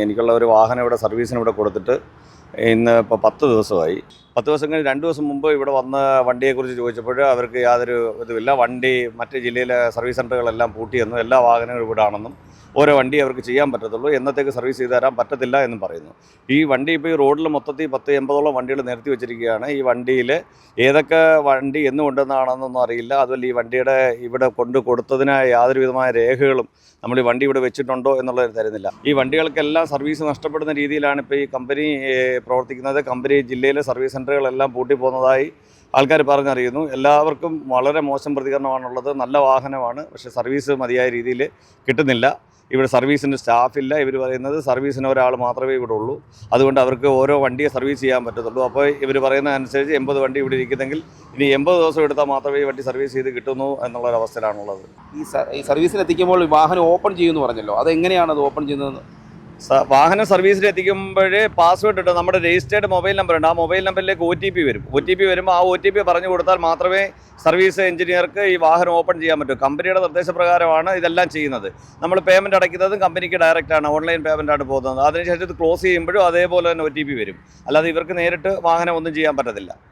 എനിക്കുള്ള ഒരു വാഹനം ഇവിടെ സർവീസിന് ഇവിടെ കൊടുത്തിട്ട് ഇന്ന് ഇപ്പോൾ 10 ദിവസമായി. 10 ദിവസം കഴിഞ്ഞ് 2 ദിവസം മുമ്പ് ഇവിടെ വന്ന് വണ്ടിയെക്കുറിച്ച് ചോദിച്ചപ്പോൾ അവർക്ക് യാതൊരു ഇതുമില്ല. വണ്ടി മറ്റ് ജില്ലയിലെ സർവീസ് സെൻ്ററുകളെല്ലാം പൂട്ടിയെന്നും എല്ലാ വാഹനങ്ങളും ഇവിടെ ആണെന്നും ഓരോ വണ്ടി അവർക്ക് ചെയ്യാൻ പറ്റത്തുള്ളൂ, എന്നത്തേക്ക് സർവീസ് ചെയ്ത് തരാൻ പറ്റത്തില്ല എന്നും പറയുന്നു. ഈ വണ്ടി ഇപ്പോൾ ഈ റോഡിൽ മൊത്തത്തിൽ 10-80ഓളം വണ്ടികൾ നിരത്തി വെച്ചിരിക്കുകയാണ്. ഈ വണ്ടിയിൽ ഏതൊക്കെ വണ്ടി എന്ന് കൊണ്ടുവന്നാണെന്നൊന്നും അറിയില്ല. അതുപോലെ ഈ വണ്ടിയുടെ ഇവിടെ കൊടുത്തതിന് യാതൊരു വിധമായ രേഖകളും നമ്മൾ ഈ വണ്ടി ഇവിടെ വെച്ചിട്ടുണ്ടോ എന്നുള്ളത് തരുന്നില്ല. ഈ വണ്ടികൾക്കെല്ലാം സർവീസ് നഷ്ടപ്പെടുന്ന രീതിയിലാണ് ഇപ്പോൾ ഈ കമ്പനി പ്രവർത്തിക്കുന്നത്. കമ്പനി ജില്ലയിലെ സർവീസ് സെൻ്ററുകളെല്ലാം പൂട്ടിപ്പോകുന്നതായി ആൾക്കാർ പറഞ്ഞറിയുന്നു. എല്ലാവർക്കും വളരെ മോശം പ്രതികരണമാണുള്ളത്. നല്ല വാഹനമാണ്, പക്ഷേ സർവീസ് മതിയായ രീതിയിൽ കിട്ടുന്നില്ല. ഇവിടെ സർവീസിന് സ്റ്റാഫില്ല. ഇവർ പറയുന്നത് സർവീസിന് ഒരാൾ മാത്രമേ ഇവിടെ ഉള്ളൂ, അതുകൊണ്ട് അവർക്ക് ഓരോ വണ്ടിയെ സർവീസ് ചെയ്യാൻ പറ്റത്തുള്ളൂ. അപ്പോൾ ഇവർ പറയുന്നതനുസരിച്ച് 80 വണ്ടി ഇവിടെ ഇരിക്കുന്നെങ്കിൽ ഇനി 80 ദിവസം എടുത്താൽ മാത്രമേ ഈ വണ്ടി സർവീസ് ചെയ്ത് കിട്ടുന്നു എന്നുള്ളൊരവസ്ഥയിലാണുള്ളത്. ഈ സർവീസിൽ എത്തിക്കുമ്പോൾ വാഹനം ഓപ്പൺ ചെയ്യുമെന്ന് പറഞ്ഞല്ലോ, അതെങ്ങനെയാണ് അത് ഓപ്പൺ ചെയ്യുന്നത്? വാഹനം സർവീസിൽ എത്തിക്കുമ്പോഴേ പാസ്വേഡ് ഇട്ട് നമ്മുടെ രജിസ്റ്റേർഡ് മൊബൈൽ നമ്പർ ഉണ്ട്. ആ മൊബൈൽ നമ്പറിലേക്ക് OTP വരും. OTP വരുമ്പോൾ ആ OTP പറഞ്ഞു കൊടുത്താൽ മാത്രമേ സർവീസ് എഞ്ചിനീയർക്ക് ഈ വാഹനം ഓപ്പൺ ചെയ്യാൻ പറ്റൂ. കമ്പനിയുടെ നിർദ്ദേശപ്രകാരമാണ് ഇതെല്ലാം ചെയ്യുന്നത്. നമ്മൾ പേയ്മെൻറ്റ് അടയ്ക്കുന്നതും കമ്പനിക്ക് ഡയറക്റ്റാണ്, ഓൺലൈൻ പേയ്മെൻറ്റാണ് പോകുന്നത്. അതിനുശേഷം ഇത് ക്ലോസ് ചെയ്യുമ്പോഴും അതേപോലെ തന്നെ OTP വരും. അല്ലാതെ ഇവർക്ക് നേരിട്ട് വാഹനം ഒന്നും ചെയ്യാൻ പറ്റത്തില്ല.